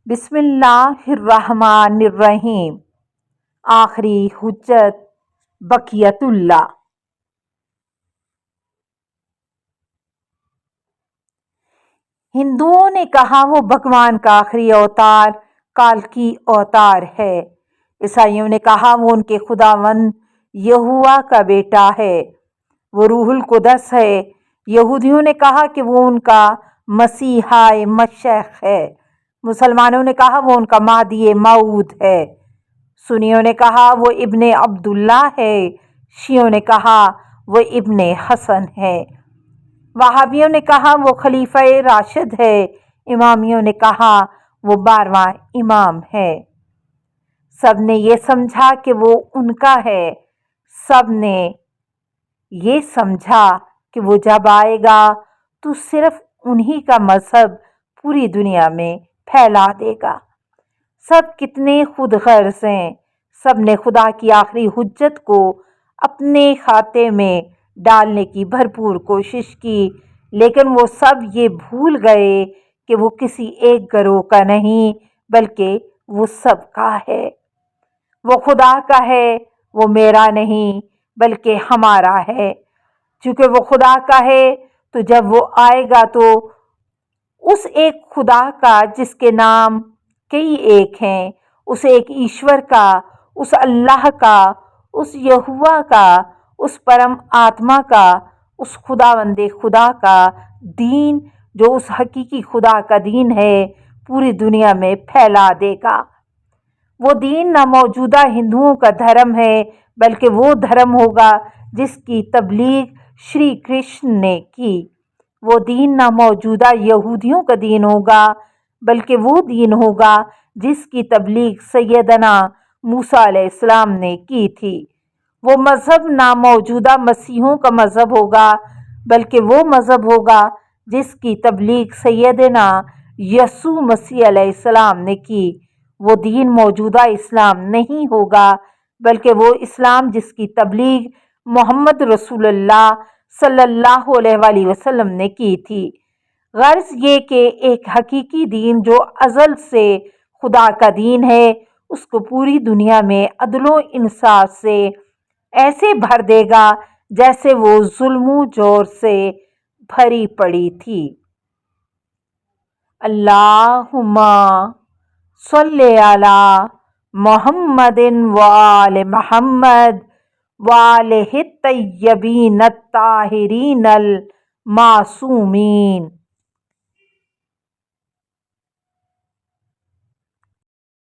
بسم اللہ الرحمن الرحیم۔ آخری حجت بقیت اللہ۔ ہندوؤں نے کہا وہ بھگوان کا آخری اوتار کالکی اوتار ہے۔ عیسائیوں نے کہا وہ ان کے خداوند یہوہ کا بیٹا ہے، وہ روح القدس ہے۔ یہودیوں نے کہا کہ وہ ان کا مسیحا مشیخ ہے۔ مسلمانوں نے کہا وہ ان کا مہدی موعود ہے۔ سنیوں نے کہا وہ ابن عبداللہ ہے۔ شیعوں نے کہا وہ ابن حسن ہے۔ وہابیوں نے کہا وہ خلیفہ راشد ہے۔ امامیوں نے کہا وہ 12واں امام ہے۔ سب نے یہ سمجھا کہ وہ ان کا ہے۔ سب نے یہ سمجھا کہ وہ جب آئے گا تو صرف انہی کا مذہب پوری دنیا میں پھیلا دے گا۔ سب کتنے خود غرض ہیں۔ سب نے خدا کی آخری حجت کو اپنے کھاتے میں ڈالنے کی بھرپور کوشش کی، لیکن وہ سب یہ بھول گئے کہ وہ کسی ایک گروہ کا نہیں بلکہ وہ سب کا ہے۔ وہ خدا کا ہے، وہ میرا نہیں بلکہ ہمارا ہے۔ چونکہ وہ خدا کا ہے تو جب وہ آئے گا تو اس ایک خدا کا جس کے نام کئی ایک ہیں، اس ایک ایشور کا، اس اللہ کا، اس یہوہ کا، اس پرم آتما کا، اس خداوند خدا کا دین جو اس حقیقی خدا کا دین ہے پوری دنیا میں پھیلا دے گا۔ وہ دین نہ موجودہ ہندوؤں کا دھرم ہے بلکہ وہ دھرم ہوگا جس کی تبلیغ شری کرشن نے کی۔ وہ دین نہ موجودہ یہودیوں کا دین ہوگا بلکہ وہ دین ہوگا جس کی تبلیغ سیدنا موسیٰ علیہ السلام نے کی تھی۔ وہ مذہب نہ موجودہ مسیحیوں کا مذہب ہوگا بلکہ وہ مذہب ہوگا جس کی تبلیغ سیدنا یسوع مسیح علیہ السلام نے کی۔ وہ دین موجودہ اسلام نہیں ہوگا بلکہ وہ اسلام جس کی تبلیغ محمد رسول اللہ صلی اللہ علیہ وآلہ وسلم نے کی تھی۔ غرض یہ کہ ایک حقیقی دین جو ازل سے خدا کا دین ہے اس کو پوری دنیا میں عدل و انصاف سے ایسے بھر دے گا جیسے وہ ظلم و جور سے بھری پڑی تھی۔ اللہم صلی علی محمد وآل محمد وآلہ الطیبین الطاہرین المعصومین۔